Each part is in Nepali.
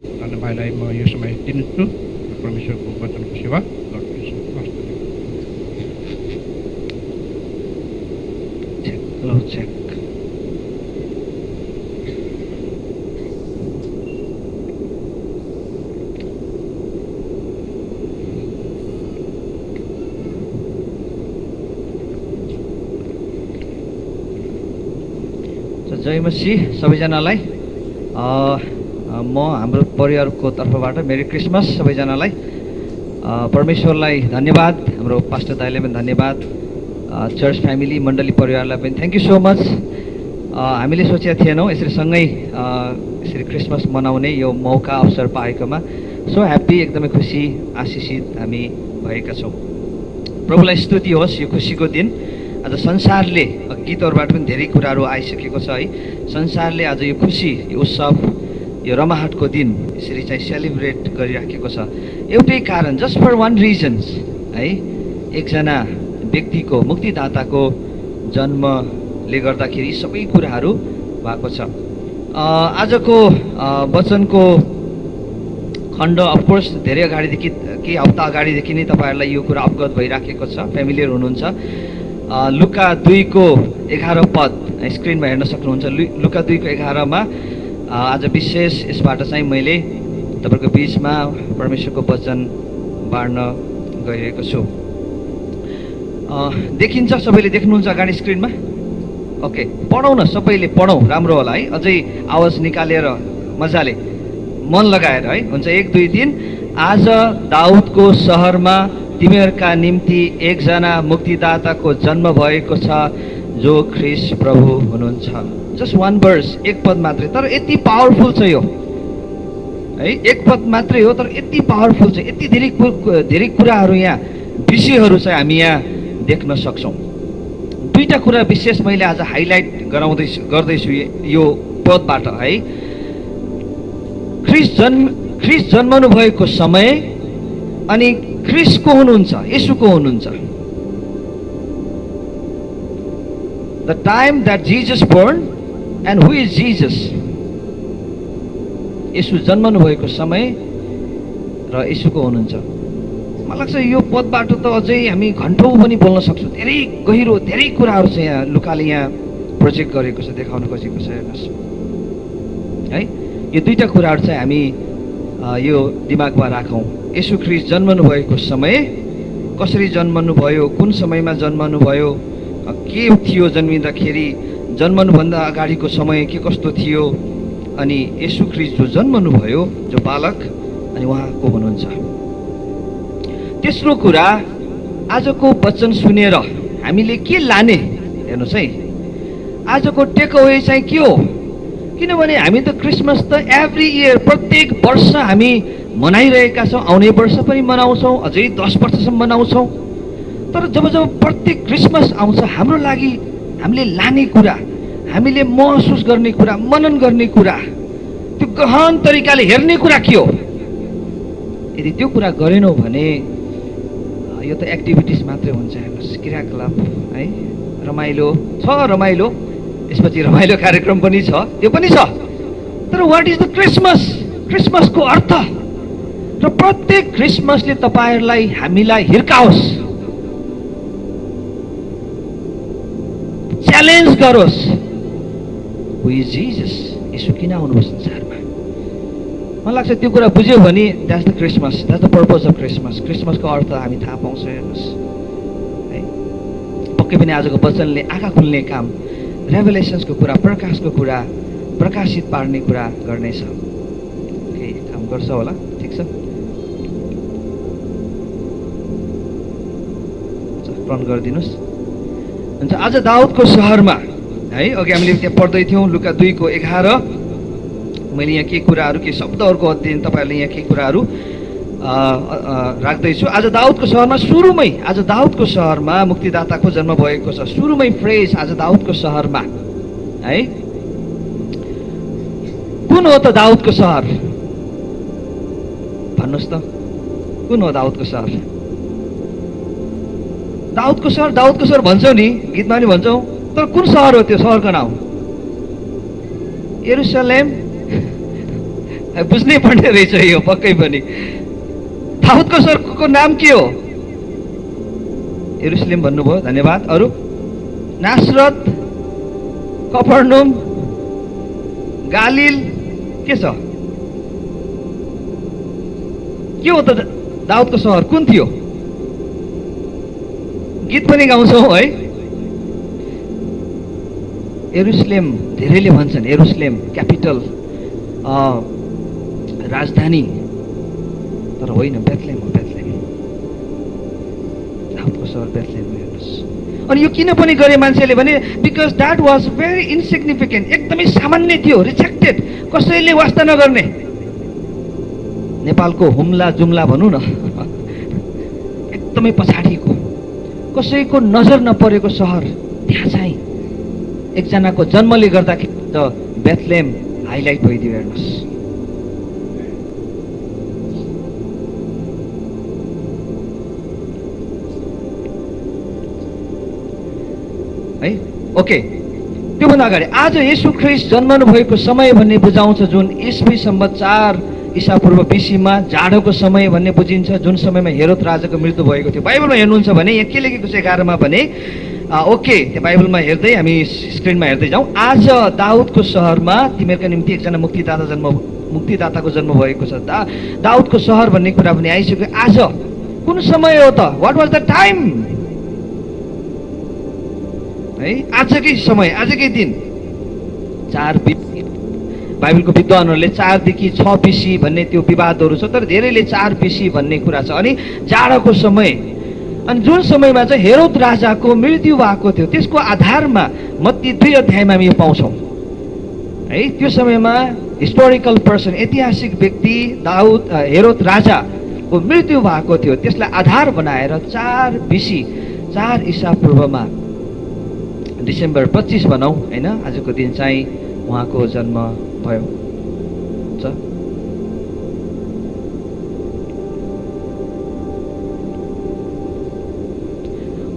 अनि भाइलाई म यो समय दिन्छु परमेश्वरको वचनको सेवा गर्दैछु। Hello check. जय मसीह सबैजनालाई। म हाम्रो परिवारको तर्फबाट मेरी क्रिसमस सबैजनालाई। परमेश्वरलाई धन्यवाद, हाम्रो पास्टर दाइले पनि धन्यवाद, चर्च फ्यामिली मण्डली परिवारलाई पनि थ्याङ्क यू सो मच। हामीले सोचेका थिएनौँ यसरी सँगै यसरी क्रिसमस मनाउने यो मौका अवसर पाएकोमा। सो ह्याप्पी, एकदमै खुसी आशिषित हामी भएका छौँ। प्रभुलाई स्तुति होस्। यो खुसीको दिन आज संसारले, गीतहरूबाट पनि धेरै कुराहरू आइसकेको छ है, संसारले आज यो खुसी, यो उत्सव, यो रमाहटको दिन यसरी चाहिँ सेलिब्रेट गरिराखेको छ। एउटै कारण, जस्ट फर वान रिजन्स है, एकजना व्यक्तिको, मुक्तिदाताको जन्मले गर्दाखेरि सबै कुराहरू भएको छ। आजको वचनको खण्ड अफकोर्स धेरै अगाडिदेखि, केही हप्ता अगाडिदेखि नै तपाईँहरूलाई यो कुरा अवगत भइराखेको छ, फेमिलियर हुनुहुन्छ। लुका 2को 11 पद स्क्रिनमा हेर्न सक्नुहुन्छ। लुका 2को 11मा आज विशेष यसबाट चाहिँ मैले तपाईँको बिचमा परमेश्वरको वचन बाँड्न गइरहेको छु। देखिन्छ, सबैले देख्नुहुन्छ अगाडि स्क्रिनमा? ओके, पढौँ न, सबैले पढौँ, राम्रो होला है, अझै आवाज निकालेर मजाले मन लगाएर है। हुन्छ, 1 2 3। आज दाउदको सहरमा तिमीहरूका निम्ति एकजना मुक्तिदाताको जन्म भएको छ, जो ख्रिस्ट प्रभु हुनुहुन्छ। जस्ट वान वर्स, एक पद मात्रै, तर यति पावरफुल छ यो है। एक पद मात्रै हो तर यति पावरफुल छ। यति धेरै कुराहरू यहाँ, विषयहरू चाहिँ हामी यहाँ देख्न सक्छौँ। दुईवटा कुरा विशेष मैले आज हाइलाइट गर्दैछु यो पदबाट है। ख्रिस्ट जन्मनु भएको समय अनि ख्रिस्ट को हुनुहुन्छ, येशू को हुनुहुन्छ। The time that Jesus born and who is Jesus. Yeshu जन्मनु भएको समय र येशू को हुनुहुन्छ। मलाई लाग्छ यो पदबाट त अझै हामी घन्टौँ पनि बोल्न सक्छौँ। धेरै गहिरो, धेरै कुराहरू छ यहाँ लुकाले यहाँ प्रोजेक्ट गरेको छ, देखाउन खोजेको छ। हेर्नुहोस् है, यो दुईवटा कुराहरू चाहिँ हामी यो दिमागमा राखौँ। येशू ख्रिस्ट जन्मनु भएको समय, कसरी जन्मनु भयो, कुन समयमा जन्मनु भयो, के थियो जन्मिँदाखेरि, जन्मनुभन्दा अगाडिको समय के कस्तो थियो, अनि येशू ख्रिस्ट जो जन्मनु भयो, जो बालक, अनि उहाँ को हुनुहुन्छ। तेस्रो कुरा, आजको वचन सुनेर हामीले के लाने, हेर्नुहोस् है, आजको टेक अवे चाहिँ के हो? किनभने हामी त क्रिसमस त एभ्री इयर, प्रत्येक वर्ष हामी मनाइरहेका छौँ, आउने वर्ष पनि मनाउँछौँ, अझै 10 वर्षसम्म मनाउँछौँ। तर जब जब प्रत्येक क्रिसमस आउँछ, हाम्रो लागि हामीले लाने कुरा, हामीले महसुस गर्ने कुरा, मनन गर्ने कुरा, त्यो गहन तरिकाले हेर्ने कुरा के हो? यदि त्यो कुरा गरेनौँ भने यो त एक्टिभिटिज मात्रै हुन्छ। हेर्नुहोस्, क्रियाकलाप है, रमाइलो छ, रमाइलो, यसपछि रमाइलो कार्यक्रम पनि छ, त्यो पनि छ। तर वाट इज द क्रिसमस? क्रिसमसको अर्थ र प्रत्येक क्रिसमसले तपाईँहरूलाई, हामीलाई हिर्काओस्, च्यालेन्ज गरोस्। हु इज जीसस? येशू किन आउनुभयो संसारमा? मलाई लाग्छ त्यो कुरा बुझ्यो भने that's the Christmas, that's the purpose of Christmas. क्रिसमसको अर्थ हामी थाहा पाउँछौँ। हेर्नुहोस् है, पक्कै पनि आजको वचनले आँखा खुल्ने काम, रेभेलेसन्सको कुरा, प्रकाशको कुरा, प्रकाशित पार्ने कुरा गर्नेछ। केही काम गर्छ होला, ठिक छ, रन गरिदिनुहोस्। हुन्छ, आज दाउदको सहरमा है, अघि हामीले त्यहाँ पढ्दै थियौँ लुका 2को 11। मैले यहाँ केही कुराहरू, केही शब्दहरूको अध्ययन तपाईँहरूले यहाँ केही कुराहरू राख्दैछु। आज दाउदको सहरमा, सुरुमै आज दाउदको सहरमा मुक्तिदाताको जन्म भएको छ। सुरुमै फ्रेज, आज दाउदको सहरमा है। कुन हो त दाउदको सहर? भन्नुहोस् त, कुन हो दाउदको सहर? दाउदको सहर, दाउदको सहर भन्छौँ नि, गीतमा पनि भन्छौँ, तर कुन सहर हो त्यो सहरको नाम? यरुसलेम बुझ्नै पर्ने रहेछ यो पक्कै पनि। दाउदको सहरको नाम के हो? यरुशलेम भन्नुभयो, धन्यवाद। अरू? नासरत, कफरनहुम, गालिल, के छ? के हो त दाउदको सहर? कुन थियो? गीत पनि गाउँछौँ है। यरुशलेम, धेरैले भन्छन् यरुशलेम क्यापिटल, राजधानी, तर होइन, बेथलेहेम हो, बेथलेहेम। दाउदको सहर बेथलेहेम हो। हेर्नुहोस्, अनि यो किन पनि गरे मान्छेले भने because that was very insignificant, एकदमै सामान्य थियो, रिजेक्टेड, कसैले वास्ता नगर्ने। नेपालको हुम्ला जुम्ला भनौँ न, एकदमै पछाडिको, कसैको नजर नपरेको सहर, त्यहाँ चाहिँ एकजनाको जन्मले गर्दाखेरि त बेथलेहेम हाइलाइट भइदियो। हेर्नुहोस्, है। ओके, त्योभन्दा अगाडि आज येशू ख्रीष्ट जन्मनु भएको समय भन्ने बुझाउँछ, जुन ईस्वी सम्बत 4 ईसा पूर्व बीसीमा जाडोको समय भन्ने बुझिन्छ, जुन समयमा हेरोद राजाको मृत्यु भएको थियो। बाइबलमा हेर्नुहुन्छ भने यहाँ के लेखेको छ 11 भने, ओके, त्यो बाइबलमा हेर्दै हामी स्क्रिनमा हेर्दै जाउँ। आज दाउदको सहरमा तिमीहरूका निम्ति एकजना मुक्तिदाताको जन्म भएको छ। दाउदको सहर भन्ने कुरा पनि आइसक्यो। आज कुन समय हो त? What was the time? है, आजकै समय, आजकै दिन 4 बीसी। बाइबलको विद्वानहरूले 4 देखि 6 बीसी भन्ने त्यो विवादहरू छ, तर धेरैले 4 बीसी भन्ने कुरा छ। अनि जाडोको समय, अनि जुन समयमा चाहिँ हेरोद राजाको मृत्यु भएको थियो, त्यसको आधारमा मत्ती 2 अध्यायमा हामी यो पाउँछौँ है। त्यो समयमा हिस्टोरिकल पर्सन, ऐतिहासिक व्यक्ति हेरोद राजाको मृत्यु भएको थियो, त्यसलाई आधार बनाएर 4 बीसी, 4 ईसा पूर्वमा डिसेम्बर 25 भनौँ होइन, आजको दिन चाहिँ उहाँको जन्म भयो।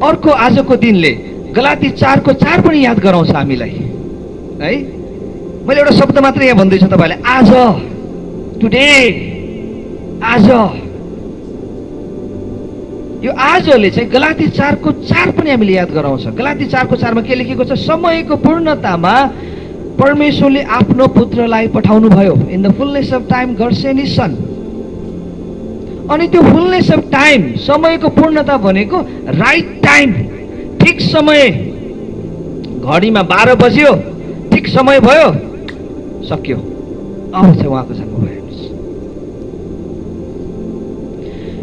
अर्को आजको दिनले गलाती 4को 4 पनि याद गराउँछ हामीलाई है। मैले एउटा शब्द मात्रै यहाँ भन्दैछु तपाईँलाई, आज, टुडे, आज। यो आजले चाहिँ गलाती 4को 4 पनि हामीले याद गराउँछ। गलाती 4को 4 मा के लेखेको छ? समयको पूर्णतामा परमेश्वरले आफ्नो पुत्रलाई पठाउनु भयो। In the fullness of time God sent his son. अनि त्यो फुलनेस अफ टाइम, समयको पूर्णता भनेको राइट टाइम, ठिक समय। घडीमा 12 बज्यो, ठिक समय भयो, सक्यो, अब चाहिँ उहाँको जन्म भयो।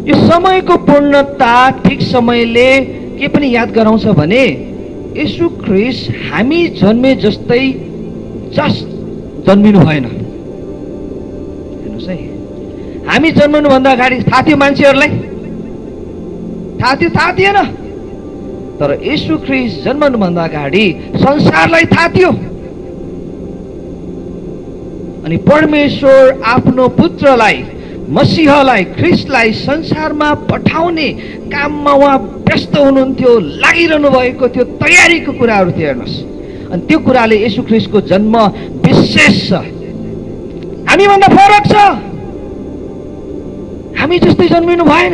यो समयको पूर्णता, ठिक समयले के पनि याद गराउँछ भने येशू ख्रीष्ट हामी जन्मे जस्तै जस्ट जन्मिनु भएन। हेर्नुहोस् है, हामी जन्मनुभन्दा अगाडि थाहा थियो मान्छेहरूलाई? थाहा थियो? थाहा थिएन। तर येशू ख्रीष्ट जन्मनुभन्दा अगाडि संसारलाई थाहा थियो। अनि परमेश्वर आफ्नो पुत्रलाई, मसीहलाई, ख्रीष्टलाई संसारमा पठाउने काममा उहाँ व्यस्त हुनुहुन्थ्यो, लागिरहनु भएको थियो, तयारीको कुराहरू थियो। हेर्नुहोस्, अनि त्यो कुराले येशू ख्रीष्टको जन्म विशेष छ, हामीभन्दा फरक छ। हामी जस्तै जन्मिनु भएन।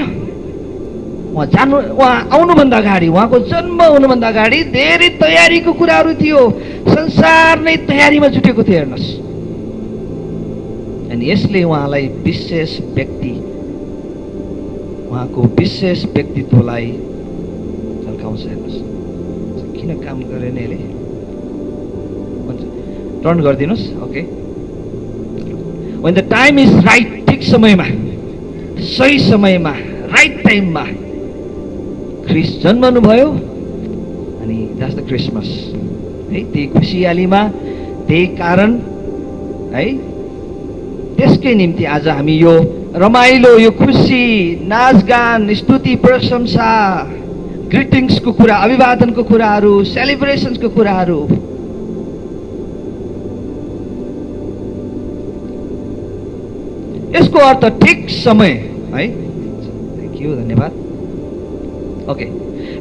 उहाँ आउनुभन्दा अगाडि, उहाँको जन्म हुनुभन्दा अगाडि धेरै तयारीको कुराहरू थियो, संसार नै तयारीमा जुटेको थियो। हेर्नुहोस्, अनि यसले उहाँलाई विशेष व्यक्ति, उहाँको विशेष व्यक्तित्वलाई झल्काउँछ। हेर्नुहोस्, किन काम गरेन यसले? टर्न गरिदिनुहोस्। Okay, when the time is right, ठिक समयमा, सही समयमा, राइट टाइममा ख्रीष्ट जन्मनु भयो। अनि द्याट्स द क्रिसमस है। त्यही खुसियालीमा, त्यही कारण है, त्यसकै निम्ति आज हामी यो रमाइलो, यो खुसी, नाचगान, स्तुति, प्रशंसा, ग्रिटिङ्सको कुरा, अभिवादनको कुराहरू, सेलिब्रेसन्सको कुराहरू, यसको अर्थ ठिक समय है। थ्याङ्क यू, धन्यवाद। ओके,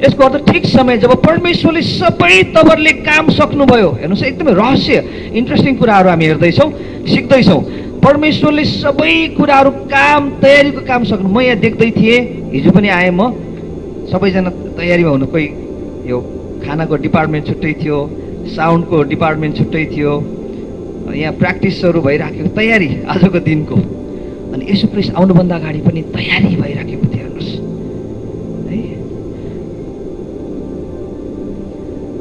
यसको अर्थ ठिक समय जब परमेश्वरले सबै तवरले काम सक्नुभयो। हेर्नुहोस्, एकदमै रहस्य, इन्ट्रेस्टिङ कुराहरू हामी हेर्दैछौँ, सिक्दैछौँ। परमेश्वरले सबै कुराहरू काम तयारीको काम सक्नु। म यहाँ देख्दै थिएँ, हिजो पनि आएँ म, सबैजना तयारीमा हुनु। कोही यो खानाको डिपार्टमेन्ट छुट्टै थियो, साउन्डको डिपार्टमेन्ट छुट्टै थियो, यहाँ प्र्याक्टिसहरू भइराखेको तयारी आजको दिनको। अनि यसो क्रिस्ट आउनुभन्दा अगाडि पनि तयारी भइराखेको थियो हेर्नुहोस् है।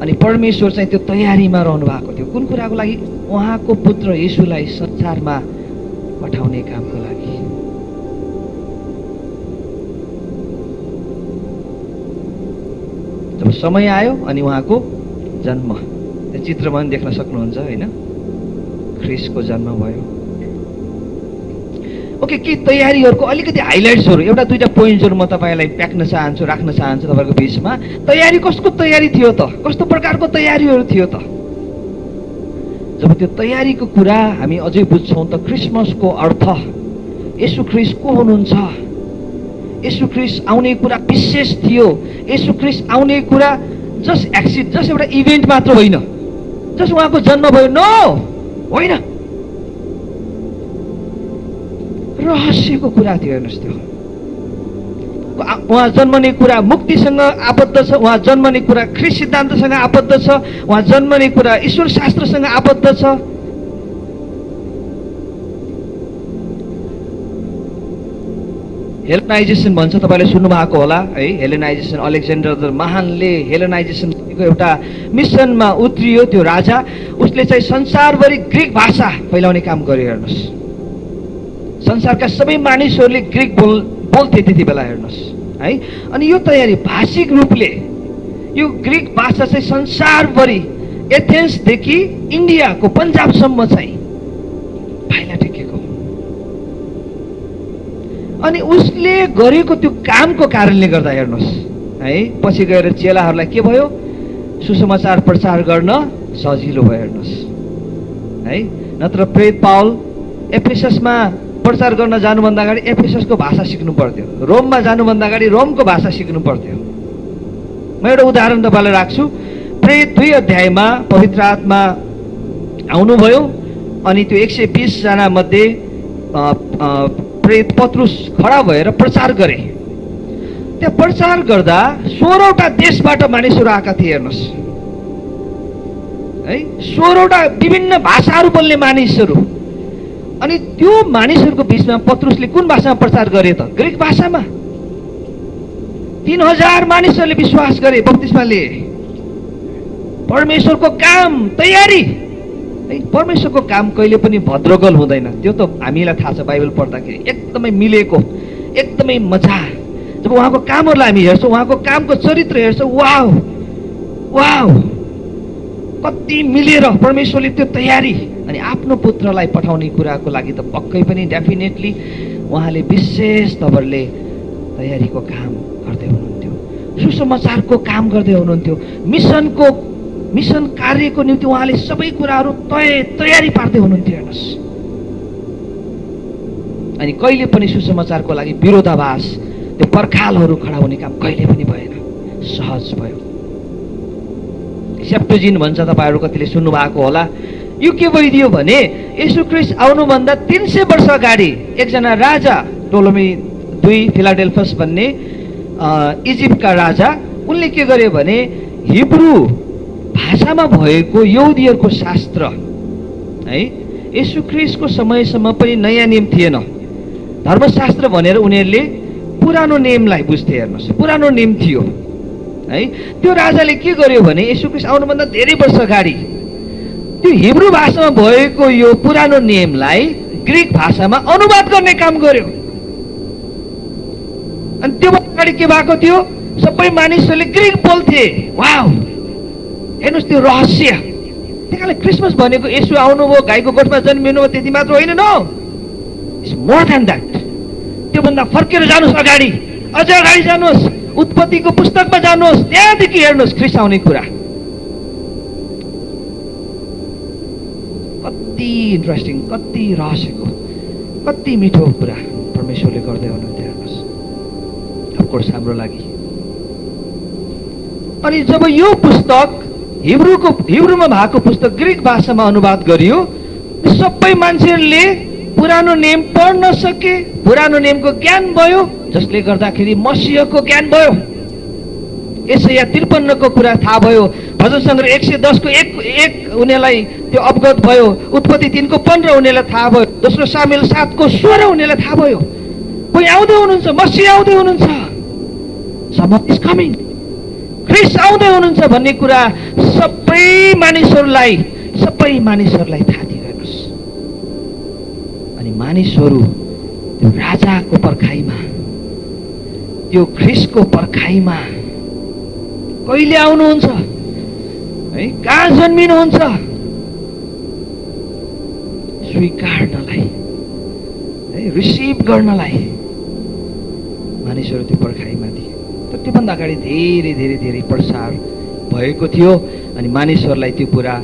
अनि परमेश्वर चाहिँ त्यो तयारीमा रहनु भएको थियो। कुन कुराको लागि? उहाँको पुत्र येशूलाई संसारमा पठाउने कामको लागि। जब समय आयो अनि उहाँको जन्म, त्यो चित्रमा पनि देख्न सक्नुहुन्छ होइन, ख्रिस्टको जन्म भयो। ओके, के तयारीहरूको अलिकति हाइलाइट्सहरू, एउटा दुईटा पोइन्ट्सहरू म तपाईँलाई राख्न चाहन्छु तपाईँहरूको बिचमा। तयारी कस्तो तयारी थियो त? कस्तो प्रकारको तयारीहरू थियो त? जब त्यो तयारीको कुरा हामी अझै बुझ्छौँ त क्रिसमसको अर्थ, येशू ख्रिस्ट को हुनुहुन्छ, येशू ख्रिस्ट आउने कुरा विशेष थियो। येशू ख्रिस्ट आउने कुरा जस्ट एउटा इभेन्ट मात्र होइन, जस्ट उहाँको जन्म भयो, नो होइन, रहस्यको कुरा थियो। हेर्नुहोस्, त्यो उहाँ जन्मने कुरा मुक्तिसँग आबद्ध छ, उहाँ जन्मने कुरा ख्रिस्ट सिद्धान्तसँग आबद्ध छ, उहाँ जन्मने कुरा ईश्वर शास्त्रसँग आबद्ध छ। हेलेनाइजेसन भन्छ, तपाईँले सुन्नु भएको होला है। हेलेनाइजेसन, अलेक्जेन्डर द महानले हेलेनाइजेसनको एउटा मिसनमा उत्रियो त्यो राजा। उसले चाहिँ संसारभरि ग्रिक भाषा फैलाउने काम गर्यो। हेर्नुहोस्, संसारका सबै मानिसहरूले ग्रिक बोल्थे त्यति बेला। हेर्नुहोस् है। अनि यो तयारी भाषिक रूपले यो ग्रिक भाषा चाहिँ संसारभरि एथेन्सदेखि इन्डियाको पन्जाबसम्म चाहिँ फाइला टेकेको। अनि उसले गरेको त्यो कामको कारणले गर्दा हेर्नुहोस् है, पछि गएर चेलाहरूलाई के भयो? सुसमाचार प्रचार गर्न सजिलो भयो। हेर्नुहोस् है। नत्र प्रेरित पावल एफेससमा प्रचार गर्न जानुभन्दा अगाडि एफेससको भाषा सिक्नु पर्थ्यो, रोममा जानुभन्दा अगाडि रोमको भाषा सिक्नु पर्थ्यो। म एउटा उदाहरण तपाईँलाई राख्छु। प्रेरित 2 अध्यायमा पवित्र आत्मा आउनुभयो अनि त्यो 120 जना मध्ये प्रेरित पत्रुस खडा भएर प्रचार गरे। त्यहाँ प्रचार गर्दा 16वटा देशबाट मानिसहरू आएका थिए। हेर्नुहोस् है, 16वटा विभिन्न भाषाहरू बोल्ने मानिसहरू। अनि त्यो मानिसहरूको बिचमा पत्रुसले कुन भाषामा प्रचार गरे त? ग्रिक भाषामा। 3000 मानिसहरूले विश्वास गरे, बप्तिस्मा लिए। परमेश्वरको काम तयारी है। परमेश्वरको काम कहिले पनि भद्रगल हुँदैन, त्यो त हामीलाई थाहा छ। बाइबल पढ्दाखेरि एकदमै मिलेको, एकदमै मजा। जब उहाँको कामहरूलाई हामी हेर्छौँ, उहाँको कामको चरित्र हेर्छौँ, वाउ वाउ, कति मिलेर परमेश्वरले त्यो तयारी। अनि आफ्नो पुत्रलाई पठाउने कुराको लागि त पक्कै पनि डेफिनेटली उहाँले विशेष तवरले तयारीको काम गर्दै हुनुहुन्थ्यो, सुसमाचारको काम गर्दै हुनुहुन्थ्यो, मिसन कार्यको निम्ति उहाँले सबै कुराहरू तयारी पार्दै हुनुहुन्थ्यो। हेर्नुहोस्, अनि कहिले पनि सुसमाचारको लागि विरोधाभास, त्यो पर्खालहरू खडा हुने काम कहिले पनि भएन, सहज भयो। सेप्टुजिन्ट भन्छ, तपाईँहरू कतिले सुन्नु भएको होला। यो के भइदियो भने येशू ख्रिस्ट आउनुभन्दा 300 वर्ष अगाडि एकजना राजा, टोलोमी 2 फिलाडेल्फस भन्ने इजिप्टका राजा, उनले के गर्यो भने हिब्रू भाषामा भएको यहुदीहरूको शास्त्र है, येशू ख्रिस्टको समयसम्म पनि नयाँ नियम थिएन, धर्मशास्त्र भनेर उनीहरूले पुरानो नियमलाई बुझ्थे। हेर्नुहोस्, पुरानो नियम थियो है। त्यो राजाले के गर्यो भने येशू ख्रिस्ट आउनुभन्दा धेरै वर्ष अगाडि त्यो हिब्रू भाषामा भएको यो पुरानो नियमलाई ग्रिक भाषामा अनुवाद गर्ने काम गर्यो। अनि त्यो अगाडि के भएको थियो? सबै मानिसहरूले ग्रिक बोल्थे। वाउ, हेर्नुहोस् त्यो रहस्य। त्यही कारणले क्रिसमस भनेको येशू आउनुभयो, गाईको गोठमा जन्मिनु भयो, त्यति मात्र होइन। No, it's more than that. त्योभन्दा फर्केर जानुहोस्, अगाडि, अझ अगाडि जानुहोस्, उत्पत्तिको पुस्तकमा जानुहोस्, त्यहाँदेखि हेर्नुहोस् ख्रिस्ट आउने कुरा। कति इन्ट्रेस्टिङ, कति रहस्यको, कति मिठो कुरा परमेश्वरले गर्दै हुनुहुन्थ्यो। हेर्नुहोस्, अफकोर्स हाम्रो लागि। अनि जब यो पुस्तक हिब्रूमा भएको पुस्तक ग्रिक भाषामा अनुवाद गरियो, सबै मान्छेहरूले पुरानो नियम पढ्न सके, पुरानो नियमको ज्ञान भयो, जसले गर्दाखेरि मसीहको ज्ञान भयो। यसैया 53 को कुरा थाहा भयो, भजन सङ्ग्रह 110 को 1 उनीहरूलाई त्यो अवगत भयो, उत्पत्ति 3 को 15 उनीहरूलाई थाहा भयो, दोस्रो सामुएल 7 को 16 उनीहरूलाई थाहा भयो। कोही आउँदै हुनुहुन्छ, मसीह आउँदै हुनुहुन्छ, someone is coming, ख्रीष्ट आउँदै हुनुहुन्छ भन्ने कुरा सबै मानिसहरूलाई थाहा दिइरहेनुहोस्। अनि मानिसहरू त्यो राजाको पर्खाइमा, त्यो ख्रीष्टको पर्खाइमा कहिले आउनुहुन्छ है, कहाँ जन्मिनुहुन्छ, स्वीकार्नलाई है, रिसिभ गर्नलाई मानिसहरू त्यो पर्खाइमा थिए। तर त्योभन्दा अगाडि धेरै धेरै धेरै प्रसार भएको थियो अनि मानिसहरूलाई त्यो कुरा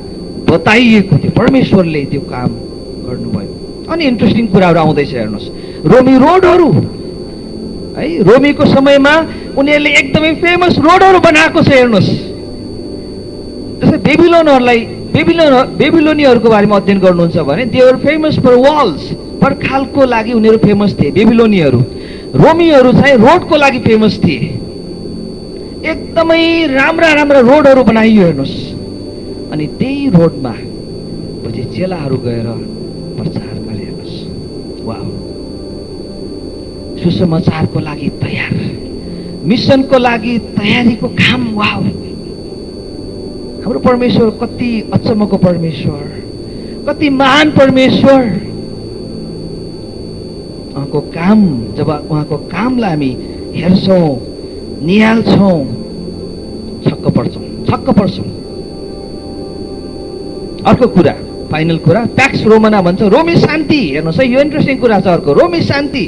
बताइएको थियो, परमेश्वरले त्यो काम गर्नुभयो। अनि इन्ट्रेस्टिङ कुराहरू आउँदैछ हेर्नुहोस्, रोमी रोडहरू है, रोमीको समयमा उनीहरूले एकदमै फेमस रोडहरू बनाएको छ हेर्नुहोस्। जस्तै बेबिलोनियहरूको बारेमा अध्ययन गर्नुहुन्छ भने they were famous for walls, पर्खालको लागि उनीहरू फेमस थिए बेबिलोनियहरू। रोमीहरू चाहिँ रोडको लागि फेमस थिए। एकदमै राम्रा राम्रा रोडहरू बनाइयो हेर्नुहोस्। अनि त्यही रोडमा पछि चेलाहरू गएर प्रचार गरे हेर्नुहोस्। वाउ, सुसमाचारको लागि तयार, मिसनको लागि तयारीको काम। वाउ, हाम्रो परमेश्वर कति अचम्मको परमेश्वर, कति महान परमेश्वर। उहाँको काम, जब उहाँको कामलाई हामी हेर्छौँ, निहाल्छौँ, छक्क पर्छौँ। अर्को कुरा, फाइनल कुरा, प्याक्स रोमना भन्छ, रोमी शान्ति। हेर्नुहोस् है, यो इन्ट्रेस्टिङ कुरा छ। अर्को रोमी शान्ति,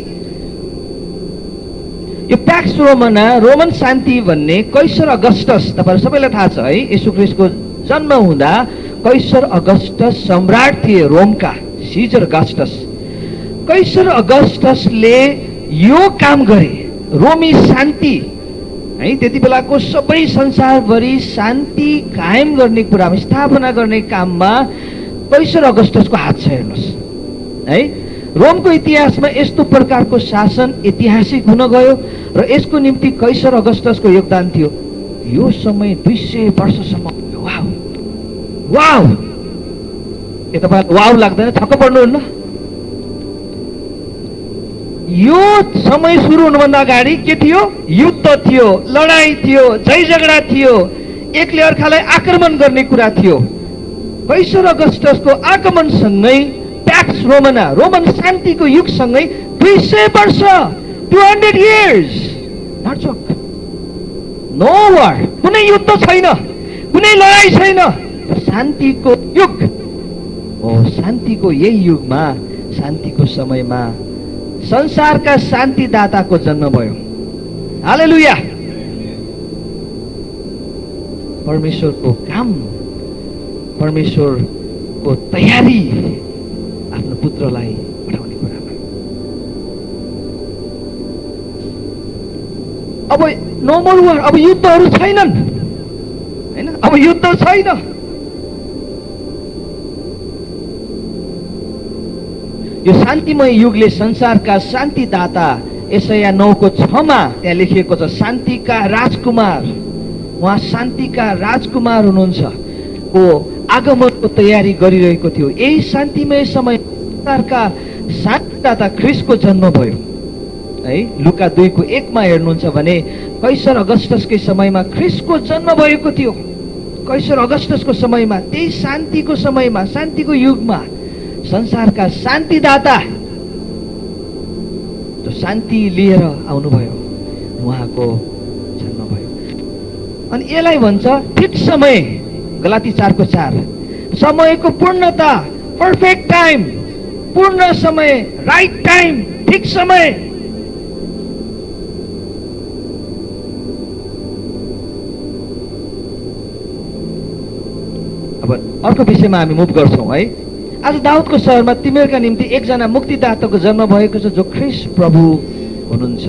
यो प्याक्स रोमना, रोमन शान्ति भन्ने कैसर अगस्टस, तपाईहरु सबैलाई थाहा छ है, येशू ख्रीष्टको जन्म हुँदा कैसर अगस्टस सम्राट थिए रोमका, सिजर अगस्टस। कैसर अगस्टसले यो काम गरे, रोमी शान्ति है, त्यति बेलाको सबै संसारभरि शान्ति कायम गर्ने कुरामा, स्थापना गर्ने काममा कैसर अगस्टसको हात छ हेर्नुहोस् है। रोमको इतिहासमा यस्तो प्रकारको शासन ऐतिहासिक हुन गयो र यसको निम्ति कैसर अगस्टसको योगदान थियो। यो समय 200 वर्षसम्म। वाउ वाउ, के तपाईलाई वाउ लाग्दैन? छक्क पर्नुहुन्न? यो समय सुरु हुनुभन्दा अगाडि के थियो? युद्ध थियो, लडाई थियो, झै झगडा थियो, एकले अर्कालाई आक्रमण गर्ने कुरा थियो। कैसर अगस्टसको आगमनसँगै प्याक्स रोमना, रोमन शान्तिको युगसँगै 200 वर्ष, 200 years, नट जोक, नो वार, कुनै युद्ध छैन, कुनै लडाई छैन, शान्तिको युग हो। शान्तिको यही युगमा, शान्तिको समयमा संसारका शान्तिदाताको जन्म भयो। हालेलुया। परमेश्वरको काम, परमेश्वरको तयारी आफ्नो पुत्रलाई पठाउने कुरामा। अब नो मोर वार, अब युद्धहरू छैनन् हैन, अब युद्ध छैन। यो शान्तिमय युगले संसारका शान्तिदाता, यशाया 9 को 6 मा त्यहाँ लेखिएको छ, शान्तिका राजकुमार, उहाँ शान्तिका राजकुमार हुनुहुन्छ, को आगमनको तयारी गरिरहेको थियो। यही शान्तिमय समय संसारका शान्तिदाता ख्रीष्टको जन्म भयो है। लुका 2 को 1 मा हेर्नुहुन्छ भने कैसर अगस्टसकै समयमा ख्रीष्टको जन्म भएको थियो। कैसर अगस्टसको समयमा, त्यही शान्तिको समयमा, शान्तिको युगमा संसारका शान्तिदाता जो शान्ति लिएर आउनुभयो, उहाँको जन्म भयो। अनि यसलाई भन्छ ठिक समय, गलाती 4 को 4, समयको पूर्णता, पर्फेक्ट टाइम, पूर्ण समय, राइट टाइम, ठिक समय। अब अर्को विषयमा हामी मुभ गर्छौं है। आज दाउदको शहरमा तिमीहरूका निम्ति एकजना मुक्तिदाताको जन्म भएको छ, जो ख्रीष्ट प्रभु हुनुहुन्छ।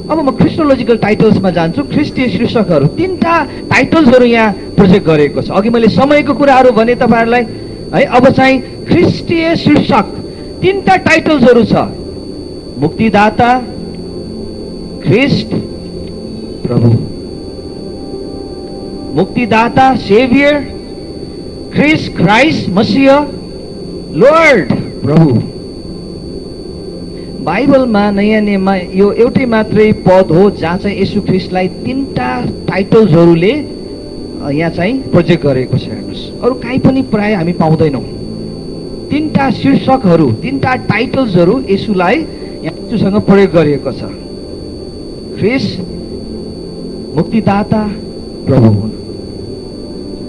अब म क्रिस्टोलोजिकल टाइटल्समा जान्छु। ख्रिस्टीय शीर्षकहरू, 3टा टाइटल्सहरू यहाँ प्रोजेक्ट गरेको छ। अघि मैले समयको कुराहरू भने तपाईहरुलाई है, अब चाहिँ ख्रिस्टीय शीर्षक, तीनटा टाइटल्सहरू छ, मुक्तिदाता, ख्रिस्ट, प्रभु। मुक्तिदाता, सेभियर, ख्रिस्ट, क्राइस्ट, मसीह, लर्ड, प्रभु। बाइबलमा नयाँ नियममा यो एउटै मात्रै पद हो जहाँ चाहिँ येशू ख्रिस्टलाई तीनटा टाइटल्सहरूले यहाँ चाहिँ प्रोजेक्ट गरेको छ। हेर्नुहोस्, अरू काहीँ पनि प्राय हामी पाउँदैनौँ। तीनटा शीर्षकहरू, तीनटा टाइटल्सहरू येशूलाई येशूसँग प्रयोग गरिएको छ। ख्रिस्ट, मुक्तिदाता, प्रभु हुन्।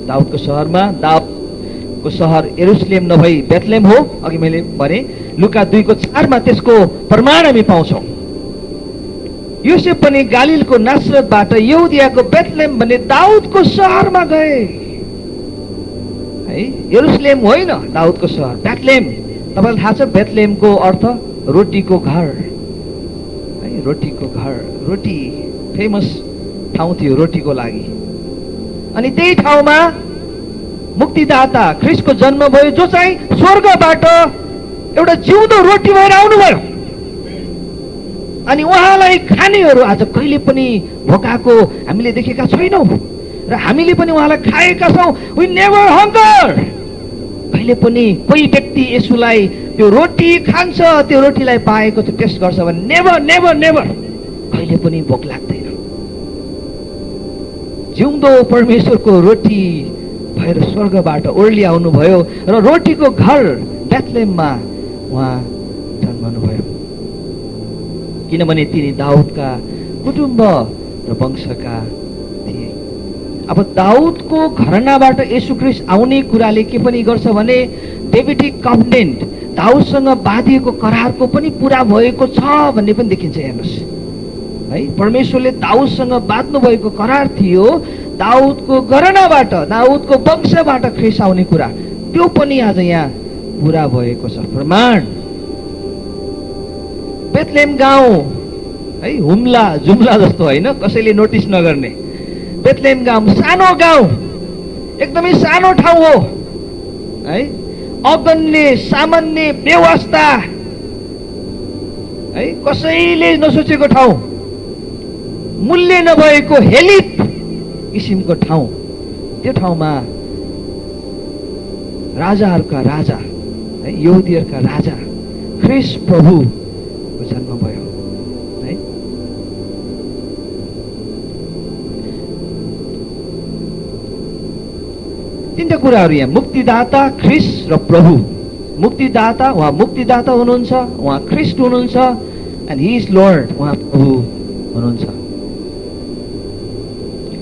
दाउदको सहरमा, दाउदको सहर यरुशलेम नभई बेथलेम हो। अघि मैले भने लुका 2:4 त्यसको प्रमाण हामी पाउँछौँ। योसेफ पनि गालिलको नासरतबाट यहुदियाको बेथलेम भन्ने दाउदको सहरमा गए है। यरुशलेम होइन, दाउदको सहर बेथलेम। तपाईँलाई थाहा छ बेथलेमको अर्थ रोटीको घर है। रोटीको घर, रोटी फेमस ठाउँ थियो रोटीको लागि। अनि त्यही ठाउँमा मुक्तिदाता ख्रिस्टको जन्म भयो, जो चाहिँ स्वर्गबाट एउटा जिउँदो रोटी भएर आउनुभयो। अनि उहाँलाई खानेहरू आज कहिले पनि भोकाको हामीले देखेका छैनौँ र हामीले पनि उहाँलाई खाएका छौँ। We never hunger. कहिले पनि कोही व्यक्ति येशूलाई त्यो रोटी खान्छ, त्यो रोटीलाई पाएको त्यो टेस्ट गर्छ भने नेभर नेभर नेभर, कहिले पनि भोक लाग्दैन। जिउँदो परमेश्वरको रोटी भएर स्वर्गबाट ओर्ली आउनुभयो र रोटीको घर बेथलेममा उहाँ जन्मनुभयो, किनभने तिनी दाउदका कुटुम्ब र वंशका थिए। अब दाउदको घरानाबाट येशू ख्रिस्ट आउने कुराले के पनि गर्छ भने डेभिडिक कभनेन्ट, दाउदसँग बाँधिएको करारको पनि पुरा भएको छ भन्ने पनि देखिन्छ। हेर्नुहोस् है, परमेश्वरले दाउदसँग बाँध्नु भएको करार थियो, दाउदको घरानाबाट, दाउदको वंशबाट ख्रिस्ट आउने कुरा, त्यो पनि आज यहाँ पुरा भएको छ। प्रमाण। बेथलेम गाउँ है, हुम्ला जुम्ला जस्तो होइन, कसैले नोटिस नगर्ने। बेथलेम गाउँ सानो गाउँ, एकदमै सानो ठाउँ हो है। अगन्य, सामान्य, बेवास्ता है, कसैले नसोचेको ठाउँ, मूल्य नभएको हेलित किसिमको ठाउँ। त्यो ठाउँमा राजाहरूका राजा है, यहुदीहरूका राजा ख्रिस्ट प्रभुको जन्म भयो है। तीनटा कुराहरू यहाँ, मुक्तिदाता, ख्रिस्ट र प्रभु। मुक्तिदाता, उहाँ मुक्तिदाता हुनुहुन्छ, उहाँ ख्रिस्ट हुनुहुन्छ, एन्ड ही इज लर्ड, उहाँ प्रभु हुनुहुन्छ।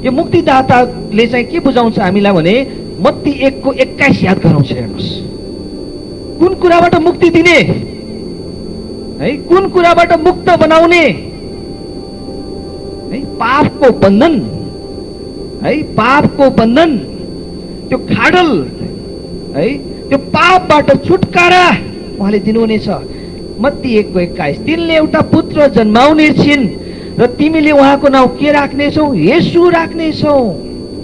यो मुक्तिदाताले चाहिँ के बुझाउँछ हामीलाई भने मत्ती 1:21 याद गराउँछ। हेर्नुहोस्, कुन कुराबाट मुक्ति दिने है, कुन कुराबाट मुक्त बनाउने है, पापको बन्धन है, पापको बन्धन, त्यो खाडल है, त्यो पापबाट छुटकारा उहाँले दिनुहुनेछ। मत्ती 1:21, तिनले एउटा पुत्र जन्माउने छिन् र तिमीले उहाँको नाउँ के राख्नेछौ? येशू राख्नेछौ।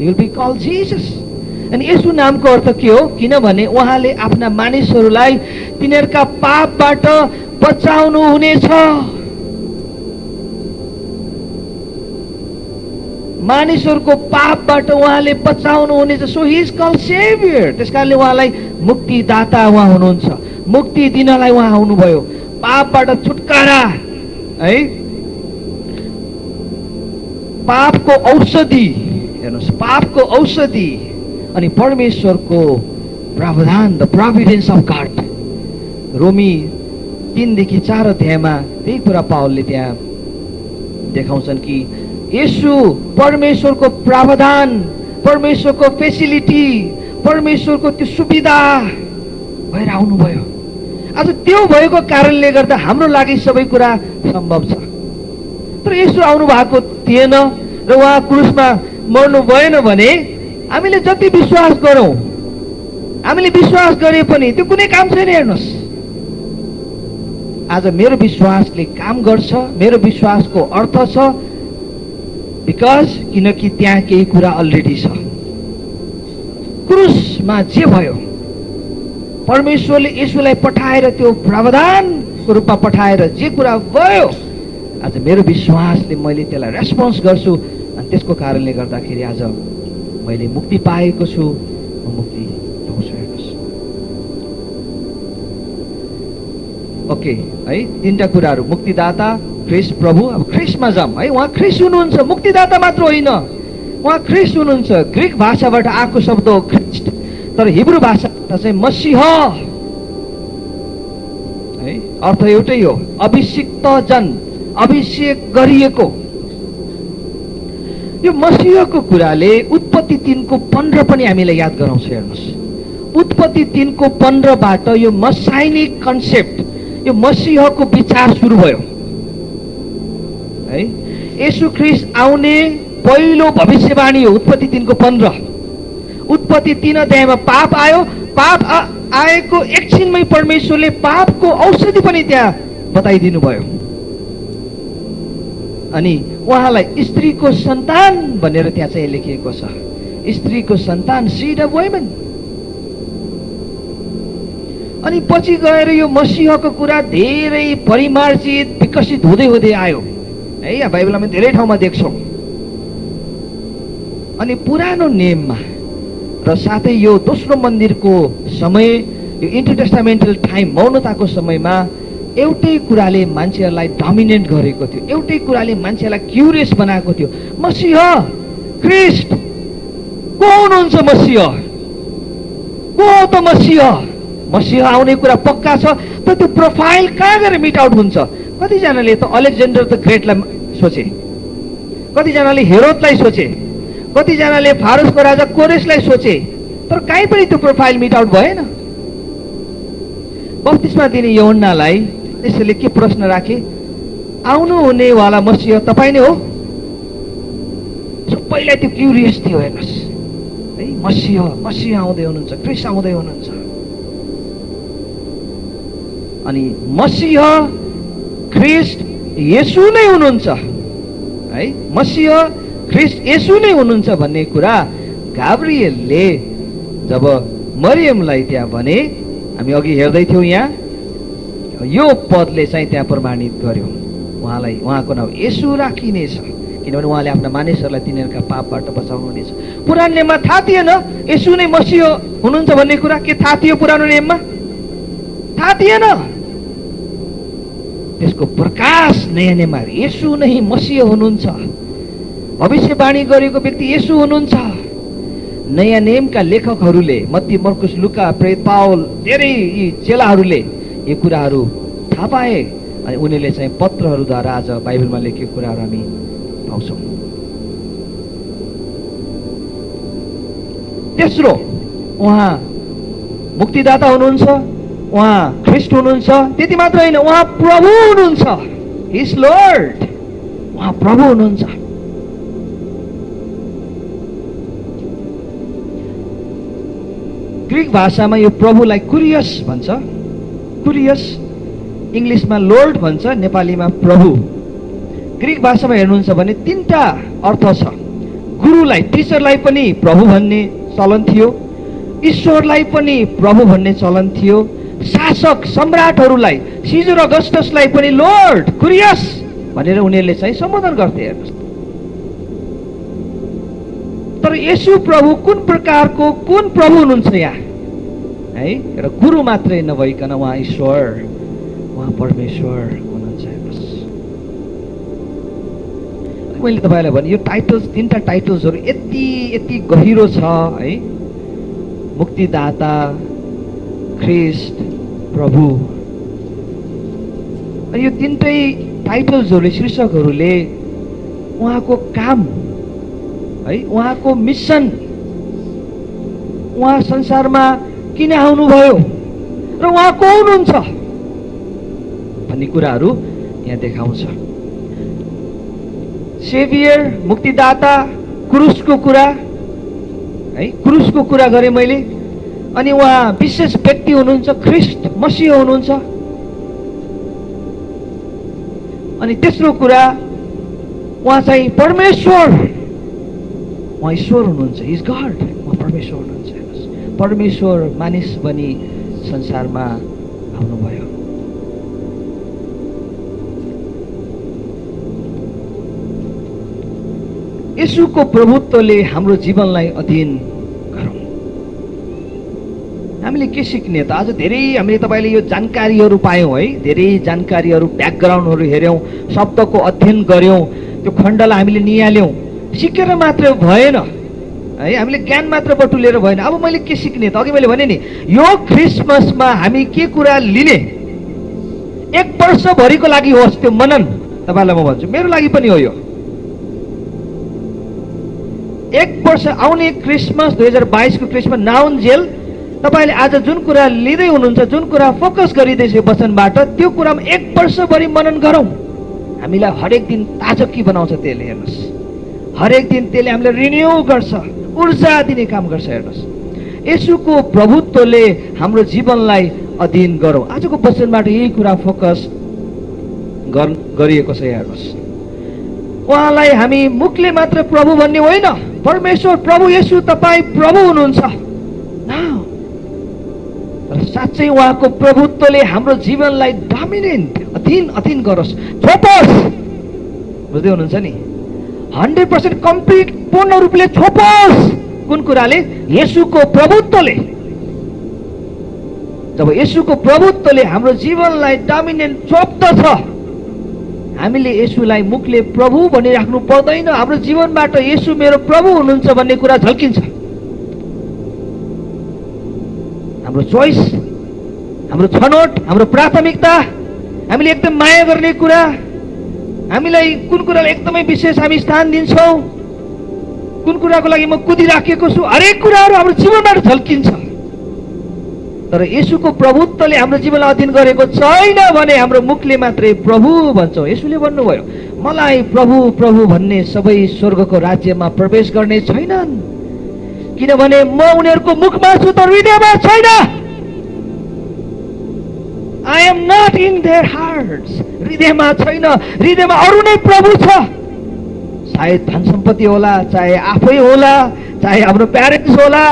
You will be called Jesus. अनि येशू नामको अर्थ के हो? किनभने उहाँले आफ्ना मानिसहरूलाई तिनीहरूका पापबाट बचाउनु हुनेछ। मानिसहरूको पापबाट उहाँले बचाउनु हुनेछ। So he is called saviour. त्यसकारणले उहाँलाई मुक्तिदाता उहाँ हुनुहुन्छ। मुक्ति दिनलाई उहाँ आउनुभयो, पापबाट छुटकारा है, पापको औषधि। हेर्नुहोस्, पापको औषधि अनि परमेश्वरको प्रावधान, द प्रोभिडेन्स अफ गॉड। रोमी 3-4 अध्यायमा त्यही कुरा पावलले त्यहाँ देखाउँछन् कि येशू परमेश्वरको प्रावधान, परमेश्वरको फेसिलिटी, परमेश्वरको त्यो सुविधा भएर आउनुभयो। आज त्यो भएको कारणले गर्दा हाम्रो लागि सबै कुरा सम्भव छ। तर येशू आउनु भएको थिएन र उहाँ क्रुसमा मर्नु भएन भने हामीले जति विश्वास गरौँ, हामीले विश्वास गरे पनि त्यो कुनै काम छैन। हेर्नुहोस्, आज मेरो विश्वासले काम गर्छ, मेरो विश्वासको अर्थ छ, बिकज किनकि त्यहाँ केही कुरा अलरेडी छ। क्रुसमा जे भयो परमेश्वरले येशूलाई पठाएर त्यो प्रावधानको रूपमा पठाएर जे कुरा भयो, आज मेरो विश्वासले मैले त्यसलाई रेस्पोन्स गर्छु अनि त्यसको कारणले गर्दाखेरि आज मैले मुक्ति पाएको छु, म मुक्ति पाउँछु। हेर्नुहोस्, ओके है, तीनटा कुराहरू, मुक्तिदाता, ख्रीष्ट प्रभु। अब ख्रीष्टमा जाम है, उहाँ ख्रीष्ट हुनुहुन्छ, मुक्तिदाता मात्र होइन, उहाँ ख्रीष्ट हुनुहुन्छ। ग्रीक भाषाबाट आएको शब्द हो ख्रीष्ट, तर हिब्रू भाषाबाट चाहिँ मसीह है, अर्थ एउटै हो, अभिषिक्त जन, अभिषेक गरिएको। यो मसीहको कुराले उत्पत्ति 3को 15 पनि हामीलाई याद गराउँछ। हेर्नुहोस्, उत्पत्ति 3को 15बाट यो मसाइनिक कन्सेप्ट, यो मसीहको विचार सुरु भयो है। येशू ख्रीष्ट आउने पहिलो भविष्यवाणी हो उत्पत्ति 3को 15। उत्पत्ति 3 अध्यायमा पाप आयो, पाप आएको एकछिनमै परमेश्वरले पापको औषधि पनि त्यहाँ बताइदिनु भयो अनि उहाँलाई स्त्रीको सन्तान भनेर त्यहाँ चाहिँ लेखिएको छ, स्त्रीको सन्तान, सीड अफ वुमेन। अनि पछि गएर यो मसीहको कुरा धेरै परिमार्जित विकसित हुँदै हुँदै आयो है, यहाँ बाइबलमा धेरै ठाउँमा देख्छौँ। अनि पुरानो नियममा र साथै यो दोस्रो मन्दिरको समय, यो इन्टरटेस्टामेन्टल टाइम, मौनताको समयमा एउटै कुराले मान्छेहरूलाई डोमिनेट गरेको थियो, एउटै कुराले मान्छेलाई क्युरियस बनाएको थियो, मसीह ख्रीष्ट को हुनुहुन्छ, मसीह को हो त मसीह? मसीह आउने कुरा पक्का छ, तर त्यो प्रोफाइल कहाँ गएर मिट आउट हुन्छ? कतिजनाले त अलेक्जेन्डर द ग्रेटलाई सोचे, कतिजनाले हेरोदलाई सोचे, कतिजनाले फारसको राजा कोरेसलाई सोचे, तर कहीँ पनि त्यो प्रोफाइल मिट आउट भएन। बप्तिस्मा दिने यूहन्नालाई त्यसैले के प्रश्न राखे, आउनु हुनेवाला मसीह तपाईँ नै हो? सबैलाई त्यो क्युरियस थियो। हेर्नुहोस् है, मसीह आउँदै हुनुहुन्छ, ख्रीष्ट आउँदै हुनुहुन्छ। अनि मसीह ख्रीष्ट येशू नै हुनुहुन्छ है, मसीह ख्रीष्ट येशू नै हुनुहुन्छ भन्ने कुरा गाब्रिएलले जब मरियमलाई त्यहाँ भने, हामी अघि हेर्दै थियौँ, यहाँ यो पदले चाहिँ त्यहाँ प्रमाणित गर्यो, उहाँलाई, उहाँको नाउँ येशू राखिनेछ किनभने उहाँले आफ्ना मानिसहरूलाई तिनीहरूका पापबाट बचाउनु हुनेछ। पुरानो नियममा थाहा थिएन येशू नै मसीह हुनुहुन्छ भन्ने कुरा। के थाहा थियो पुरानो नियममा? थाहा थिएन। त्यसको प्रकाश नयाँ नियममा, येशू नै मसीह हुनुहुन्छ, भविष्यवाणी गरेको व्यक्ति येशू हुनुहुन्छ। नयाँ नियमका लेखकहरूले, मत्ती, मर्कुस, लुका, प्रेरित पाउल, धेरै यी चेलाहरूले यो कुराहरू थाहा पाए अनि उनीहरूले चाहिँ पत्रहरूद्वारा आज बाइबलमा लेखेको कुराहरू हामी पाउँछौँ। तेस्रो, उहाँ मुक्तिदाता हुनुहुन्छ, उहाँ ख्रीष्ट हुनुहुन्छ। त्यति मात्र होइन, उहाँ प्रभु हुनुहुन्छ, हि इज लर्ड, उहाँ प्रभु हुनुहुन्छ। ग्रीक भाषामा यो प्रभुलाई कुरियस भन्छ, कुरियस, इङ्ग्लिसमा लोर्ड भन्छ, नेपालीमा प्रभु। ग्रीक भाषामा हेर्नुहुन्छ भने तीनटा अर्थ छ। गुरुलाई, टिचरलाई पनि प्रभु भन्ने चलन थियो, ईश्वरलाई पनि प्रभु भन्ने चलन थियो, शासक सम्राटहरूलाई, सिजर अगस्टसलाई पनि लोर्ड, कुरियस भनेर उनीहरूले चाहिँ सम्बोधन गर्थे। हेर्नुहोस्, तर येशू प्रभु कुन प्रकारको, कुन प्रभु हुनुहुन्छ यहाँ है? र गुरु मात्रै नभइकन उहाँ ईश्वर, उहाँ परमेश्वर हुनुहुन्छ। हेर्नुहोस्, मैले तपाईँलाई भने यो टाइटल्स, तीनटा टाइटल्सहरू यति यति गहिरो छ है, मुक्तिदाता, ख्रीष्ट, प्रभु। यो तीनटै टाइटल्सहरूले, शीर्षकहरूले उहाँको काम है, उहाँको मिसन, उहाँ संसारमा किन आउनुभयो र उहाँ को हुनुहुन्छ भन्ने कुराहरू यहाँ देखाउँछ। सेभियर, मुक्तिदाता, क्रुसको कुरा है, क्रुसको कुरा गरेँ मैले। अनि उहाँ विशेष व्यक्ति हुनुहुन्छ, ख्रीष्ट मसीह हुनुहुन्छ। अनि तेस्रो कुरा, उहाँ चाहिँ परमेश्वर, उहाँ ईश्वर हुनुहुन्छ, इज गॉड, उहाँ परमेश्वर हुनुहुन्छ। परमेश्वर मानिस बनी संसारमा आउनुभयो। येशूको प्रभुत्वले हाम्रो जीवनलाई अधीन गरौँ। हामीले के सिक्ने त? आज धेरै हामीले तपाईँले यो जानकारीहरू पायौँ है, धेरै जानकारीहरू, ब्याकग्राउन्डहरू हेऱ्यौँ, शब्दको अध्ययन गऱ्यौँ, त्यो खण्डलाई हामीले निहाल्यौँ। सिकेर मात्र भएन है, हामीले ज्ञान मात्र बटुलेर भएन। अब मैले के सिक्ने त? अघि मैले भने नि, यो क्रिसमसमा हामी के कुरा लिने? 1 वर्षभरिको लागि होस् त्यो मनन, तपाईँलाई म भन्छु, मेरो लागि पनि हो यो। 1 वर्ष आउने क्रिसमस 2022 को क्रिसमस नाउन्जेल तपाईँले आज जुन कुरा लिँदै हुनुहुन्छ, जुन कुरा फोकस गरिँदैछ वचनबाट, त्यो कुरामा 1 वर्षभरि मनन गरौँ। हामीलाई हरेक दिन ताजगी बनाउँछ त्यसले, हेर्नुहोस्। हरेक दिन त्यसले हामीलाई रिन्यू गर्छ, ऊर्जा दिने काम गर्छ। हेर्नुहोस्, येशूको प्रभुत्वले हाम्रो जीवनलाई अधीन गरौँ। आजको वचनबाट यही कुरा फोकस गरिएको छ। हेर्नुहोस्, उहाँलाई हामी मुखले मात्र प्रभु भन्ने होइन। परमेश्वर प्रभु येशू तपाईँ प्रभु हुनुहुन्छ, तर साँच्चै उहाँको प्रभुत्वले हाम्रो जीवनलाई डोमिनेन्ट, अधीन गरोस्, छोपोस्। बुझ्दै हुनुहुन्छ नि? 100% कम्प्लिट, पूर्ण रूपले छोपोस्। कुन कुराले? येशूको प्रभुत्वले। जब येशूको प्रभुत्वले हाम्रो जीवनलाई डोमिनेन्ट छोप्दछ, हामीले येशूलाई मुखले प्रभु भनिराख्नु पर्दैन। हाम्रो जीवनबाट येशू मेरो प्रभु हुनुहुन्छ भन्ने कुरा झल्किन्छ। हाम्रो चोइस, हाम्रो छनौट, हाम्रो प्राथमिकता, हामीले एकदम माया गर्ने कुरा, हामीलाई कुन कुरालाई एकदमै विशेष हामी स्थान दिन्छौँ, कुन कुराको लागि म कुदिराखेको छु, हरेक कुराहरू हाम्रो जीवनबाट झल्किन्छ। तर येशूको प्रभुत्वले हाम्रो जीवनलाई अधीन गरेको छैन भने हाम्रो मुखले मात्रै प्रभु भन्छौँ। येशूले भन्नुभयो, मलाई प्रभु प्रभु भन्ने सबै स्वर्गको राज्यमा प्रवेश गर्ने छैनन्, किनभने म उनीहरूको मुखमा छु तर हृदयमा छैन। I am not in their hearts. हृदयमा छैन, हृदयमा अरू नै प्रभु छ। सायद धन सम्पत्ति होला, चाहे आफै होला, चाहे हाम्रो प्यारेन्ट्स होला,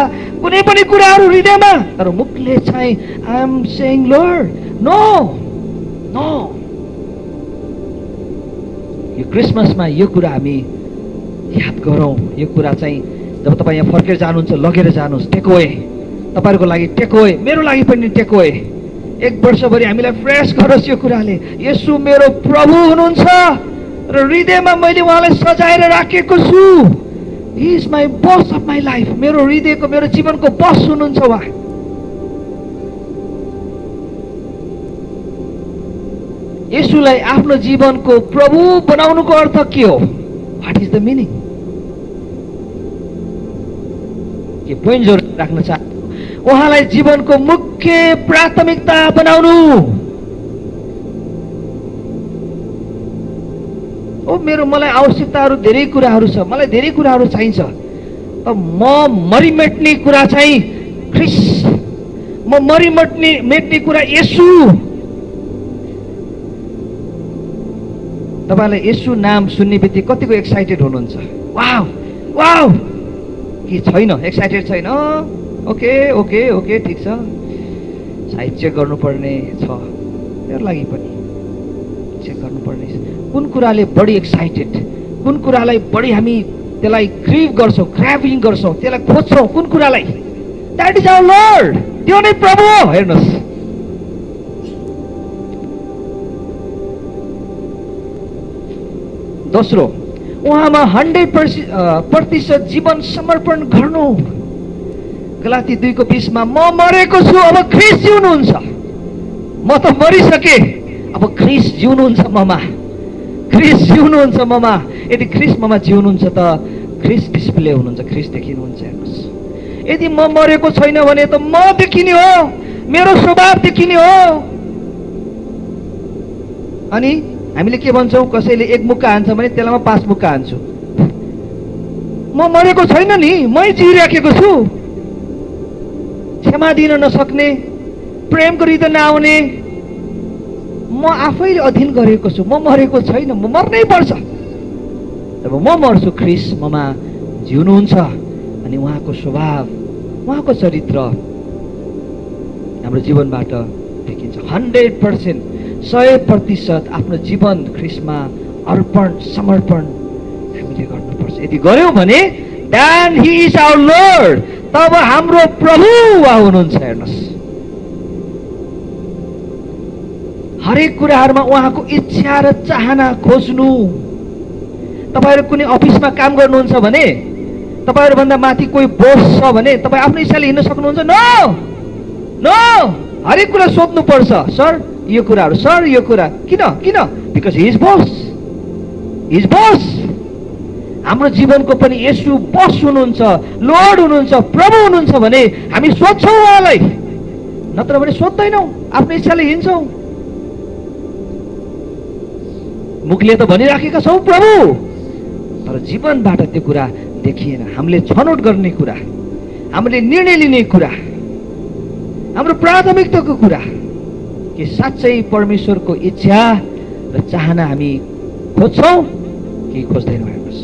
कुनै पनि कुराहरू हृदयमा, तर मुखले चाहिँ I am saying Lord, no, no। यो क्रिसमसमा यो कुरा हामी याद गरौँ। यो कुरा चाहिँ जब तपाईँ यहाँ फर्केर जानुहुन्छ, लगेर जानुहोस्। टेक अवे, तपाईँहरूको लागि टेक अवे, मेरो लागि पनि टेक अवे। 1 वर्षभरि हामीलाई फ्रेस गरोस् यो कुराले। येशू मेरो प्रभु हुनुहुन्छ र हृदयमा मैले उहाँलाई सजाएर राखेको छु। He is my boss of my life। मेरो हृदयको, मेरो जीवनको बस हुनुहुन्छ उहाँ। येशूलाई आफ्नो जीवनको प्रभु बनाउनुको अर्थ के हो? What is the meaning? के पोइन्ट जोड राख्न चाहन्छु? उहाँलाई जीवनको मुख्य प्राथमिकता बनाउनु। मलाई आवश्यकताहरू धेरै कुराहरू छ, मलाई धेरै कुराहरू चाहिन्छ। म मरिमेट्ने कुरा चाहिँ ख्रिस, म मरिमेट्ने कुरा येशू। तपाईँलाई येशू नाम सुन्ने बित्तिकै कतिको एक्साइटेड हुनुहुन्छ? वाउ वाउ, के छैन? एक्साइटेड छैन? ओके ओके ओके, ठिक छ। सायद चेक गर्नुपर्ने छ, मेरो लागि पनि चेक गर्नुपर्ने छ। कुन कुराले बढी एक्साइटेड, कुन कुरालाई बढी हामी त्यसलाई क्रिभ गर्छौँ, क्राभिङ गर्छौँ, त्यसलाई खोज्छौँ, कुन कुरालाई? द्याट इज आवर लर्ड, त्यो नै प्रभु हो। हेर्नुहोस्, दोस्रो, उहाँमा 100% जीवन समर्पण गर्नु। गलाती 2:20 म मरेको छु, अब ख्रिस्ट जिउनुहुन्छ। म त मरिसके, अब ख्रिस्ट जिउनुहुन्छ ममा। ख्रिस्ट जिउनुहुन्छ ममा। यदि ख्रिस्ट ममा जिउनुहुन्छ त ख्रिस्ट डिस्प्ले हुनुहुन्छ, ख्रिस्ट देखिनुहुन्छ। हेर्नुहोस्, यदि म मरेको छैन भने त म देखिने हो, मेरो स्वभाव देखिने हो। अनि हामीले के भन्छौँ? कसैले 1 मुक्का हान्छ भने त्यसलाई म 5 मुक्का हान्छु। म मरेको छैन नि, मै जिइराखेको छु। क्षमा दिन नसक्ने, प्रेमको हृदय नआउने, म आफैले अधीन गरेको छु। म मरेको छैन, म मर्नै पर्छ। जब म मर्छु, ख्रिस्ट ममा जिउनुहुन्छ अनि उहाँको स्वभाव, उहाँको चरित्र हाम्रो जीवनबाट देखिन्छ। 100%, 100% आफ्नो जीवन ख्रीष्टमा अर्पण समर्पण हामीले गर्नुपर्छ। यदि गर्यौँ भने then he is our Lord, तब हाम्रो प्रभु उहाँ हुनुहुन्छ। हेर्नुहोस्, हरेक कुराहरूमा उहाँको इच्छा र चाहना खोज्नु। तपाईहरु कुनै अफिसमा काम गर्नुहुन्छ भने तपाईहरुभन्दा माथि कोही बोस छ भने तपाईँ आफ्नो इच्छाले हिँड्न सक्नुहुन्छ? नो नो, हरेक कुरा सोध्नु पर्छ। सर यो कुराहरू, सर यो कुरा किन किन? Because he is boss, he is boss. हाम्रो जीवनको पनि येशू बस हुनुहुन्छ, लर्ड हुनुहुन्छ, प्रभु हुनुहुन्छ भने हामी सोध्छौँ उहाँलाई, नत्र भने सोध्दैनौँ, आफ्नो इच्छाले हिँड्छौँ। मुखले त भनिराखेका छौँ प्रभु, तर जीवनबाट त्यो कुरा देखिएन। हामीले छनौट गर्ने कुरा, हामीले निर्णय लिने कुरा, हाम्रो प्राथमिकताको कुरा कि साँच्चै परमेश्वरको इच्छा र चाहना हामी खोज्छौँ कि खोज्दैनौँ। हेर्नुहोस्,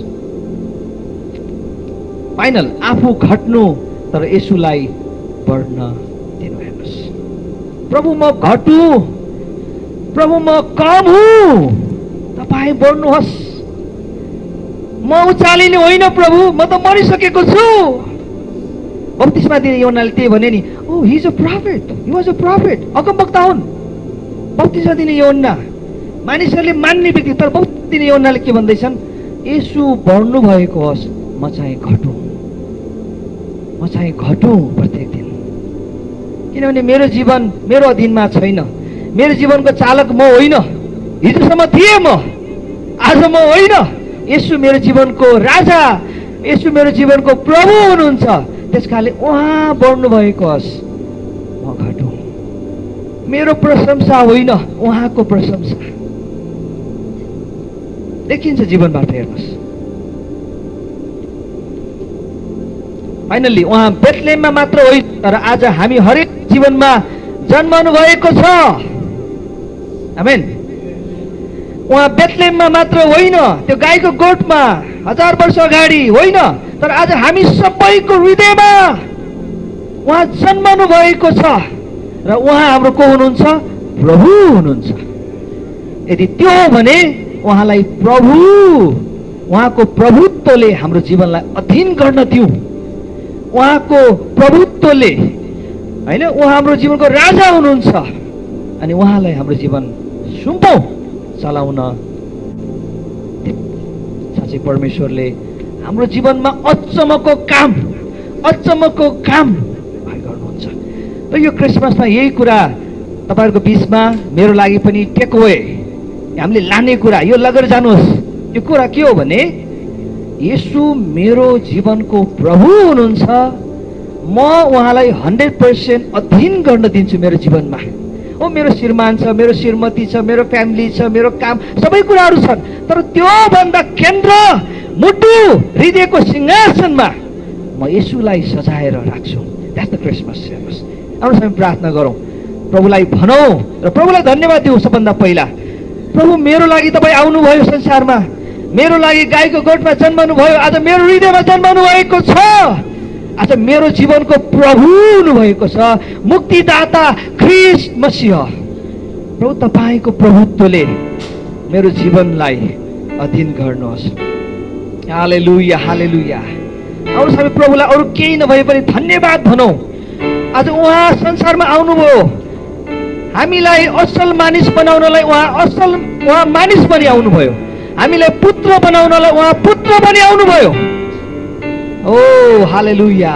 फाइनल आफू घट्नु तर येशूलाई बढ्न दिनु। हेर्नुहोस्, प्रभु म घटु, प्रभु म कम हुँ, तपाईँ बढ्नुहोस्। म उचालिने होइन प्रभु, म त मरिसकेको छु। बप्तिस्मा दिने योहन्नाले त्यही भने नि, oh he is a prophet, he was a prophet, अगमवक्ता हुन्। बप्तिस्मा दिने योहन्ना मानिसहरूले मान्ने व्यक्ति, तर बप्तिस्मा दिने योहन्नाले के भन्दैछन्? येशू बढ्नु भएको होस्, म चाहिँ घटौँ, म चाहिँ घटौँ प्रत्येक दिन। किनभने मेरो जीवन मेरो अधीनमा छैन, मेरो जीवनको चालक म होइन। हिजोसम्म थिएँ म, आज म होइन। येशू मेरो जीवनको राजा, येशू मेरो जीवनको प्रभु हुनुहुन्छ। त्यसकारणले उहाँ बढ्नु भएको होस्, म घटौँ। मेरो प्रशंसा होइन, उहाँको प्रशंसा देखिन्छ जीवनबाट। हेर्नुहोस्, फाइनल्ली उहाँ बेथलेहममा मात्र होइन, तर आज हामी हरेक जीवनमा जन्मनु भएको छ। आमेन। उहाँ बेथलेहममा मात्र होइन, त्यो गाईको गोठमा 1000 वर्ष अगाडि होइन, तर आज हामी सबैको हृदयमा उहाँ जन्मनु भएको छ। र उहाँ हाम्रो को हुनुहुन्छ? प्रभु हुनुहुन्छ। यदि त्यो हो भने उहाँलाई प्रभु, उहाँको प्रभुत्वले हाम्रो जीवनलाई अधीन गर्न दिउँ। उहाँको प्रभुत्वले होइन, उहाँ हाम्रो जीवनको राजा हुनुहुन्छ अनि उहाँलाई हाम्रो जीवन सुम्पौँ, चलाउन। साँच्चै परमेश्वरले हाम्रो जीवनमा अचम्मको काम गर्नुहुन्छ। र यो क्रिसमसमा यही कुरा तपाईँहरूको बिचमा मेरो लागि पनि टेक अवे, हामीले लाने कुरा, यो लगेर जानुहोस्। यो कुरा के हो भने येशू मेरो जीवनको प्रभु हुनुहुन्छ, म उहाँलाई 100% अधीन गर्न दिन्छु मेरो जीवनमा। ओ मेरो श्रीमान छ, मेरो श्रीमती छ, मेरो फ्यामिली छ, मेरो काम, सबै कुराहरू छन्, तर त्योभन्दा केन्द्र मुटु हृदयको सिंहासनमा म येशूलाई सजाएर राख्छु। That's the Christmas. हेर्नुहोस्, आउनुहोस् हामी प्रार्थना गरौँ, प्रभुलाई भनौँ र प्रभुलाई धन्यवाद दिउँ। सबभन्दा पहिला प्रभु मेरो लागि तपाईँ आउनुभयो संसारमा, मेरो लागि गाईको गोठमा जन्मनु भयो, आज मेरो हृदयमा जन्मनु भएको छ। आज मेरो जीवनको प्रभु हुनुभएको छ, मुक्तिदाता ख्रीष्ट मसीह। प्रभु तपाईँको प्रभुत्वले मेरो जीवनलाई अधीन गर्नुहोस्। हालेलुया, हालेलुया। आउनुहोस् हामी प्रभुलाई अरू केही नभए पनि धन्यवाद भनौँ। आज उहाँ संसारमा आउनुभयो, हामीलाई असल मानिस बनाउनलाई उहाँ मानिस बनी आउनुभयो, हामीलाई पुत्र बनाउनलाई उहाँ पुत्र बनी आउनुभयो। ओ हालेलुया,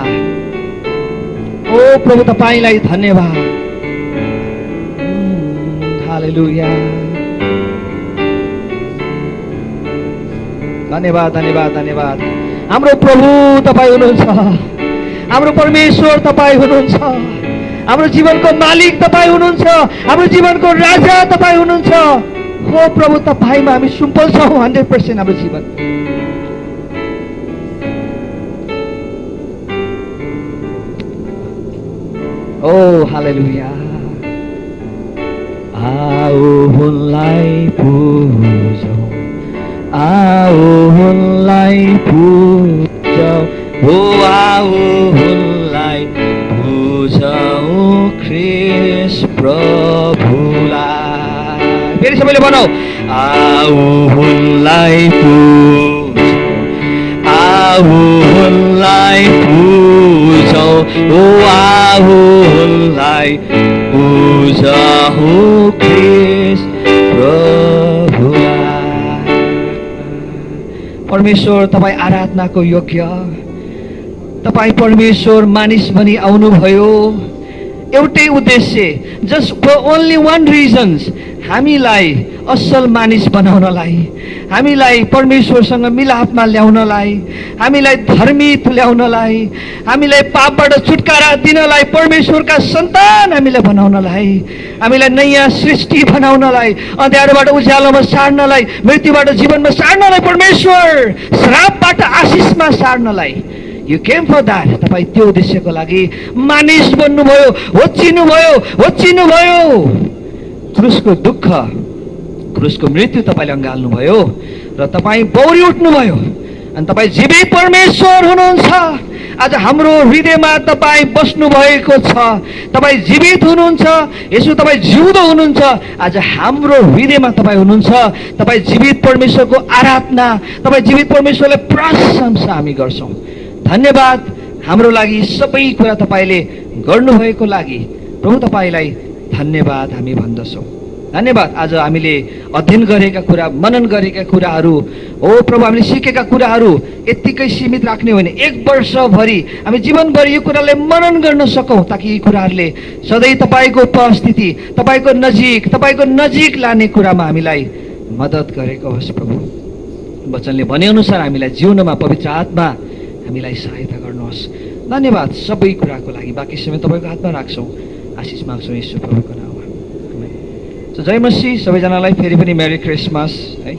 ओ प्रभु तपाईलाई धन्यवाद। हालेलुया, धन्यवाद धन्यवाद धन्यवाद। हाम्रो प्रभु तपाईँ हुनुहुन्छ, हाम्रो परमेश्वर तपाईँ हुनुहुन्छ, हाम्रो जीवनको मालिक तपाईँ हुनुहुन्छ, हाम्रो जीवनको राजा तपाईँ हुनुहुन्छ। हो प्रभु तपाईमा हामी सुम्पल्छौँ 100% हाम्रो जीवन। ओ हालेलुया। आओ उनलाई पूजौँ, आओ उनलाई पूजौँ, हो आओ उनलाई पूजौँ ख्रीष्ट प्रभुलाई। फेरि सबैले भनौ, आऊ उनलाई पुजौ, आऊ उनलाई पुजौ, ओ आऊ उनलाई पुजौ ख्रीष्ट प्रभुलाई। परमेश्वर तपाईँ आराधनाको योग्य, तपाईँ परमेश्वर मानिस बनी आउनुभयो एउटै उद्देश्य, just for only one reasons, हामीलाई असल मानिस बनाउनलाई, हामीलाई परमेश्वरसँग मिलापमा ल्याउनलाई, हामीलाई धर्मी तुल्याउनलाई, हामीलाई पापबाट छुटकारा दिनलाई, परमेश्वरका सन्तान हामीलाई बनाउनलाई, हामीलाई नयाँ सृष्टि बनाउनलाई, अँध्यारोबाट उज्यालोमा सार्नलाई, मृत्युबाट जीवनमा सार्नलाई, परमेश्वर श्रापबाट आशिषमा सार्नलाई। You came for that. तपाईँ त्यो उद्देश्यको लागि मानिस बन्नुभयो, होचिनुभयो। क्रुसको दुःख, क्रुसको मृत्यु तपाईँले अँगाल्नुभयो र तपाईँ बौरी उठ्नुभयो अनि तपाईँ जीवित परमेश्वर हुनुहुन्छ। आज हाम्रो हृदयमा तपाईँ बस्नु भएको छ, तपाईँ जीवित हुनुहुन्छ, यसो तपाईँ जिउँदो हुनुहुन्छ। आज हाम्रो हृदयमा तपाईँ हुनुहुन्छ। तपाईँ जीवित परमेश्वरको आराधना, तपाईँ जीवित परमेश्वरलाई प्रशंसा हामी गर्छौँ। धन्यवाद हाम्रो लागि सबै कुरा तपाईँले गर्नुभएको लागि। प्रभु तपाईँलाई धन्यवाद हामी भन्दछौँ। धन्यवाद आज हामीले अध्ययन गरेका कुरा, मनन गरेका कुराहरू, हो प्रभु हामीले सिकेका कुराहरू यत्तिकै सीमित राख्ने होइन, 1 वर्षभरि हामी जीवनभरि यो कुरालाई मनन गर्न सकौँ, ताकि यी कुराहरूले सधैँ तपाईँको उपस्थिति, तपाईँको नजिक लाने कुरामा हामीलाई मद्दत गरेको होस्। प्रभु वचनले भनेअनुसार हामीलाई जिउनमा पवित्र आत्मा हामीलाई सहायता गर्नुहोस्। धन्यवाद सबै कुराको लागि। बाँकी समय तपाईँको हातमा राख्छौँ, आशिष माग्छौँ येशू प्रभुको नाममा। जय मसीह। सबैजनालाई फेरि पनि मेरी क्रिसमस है।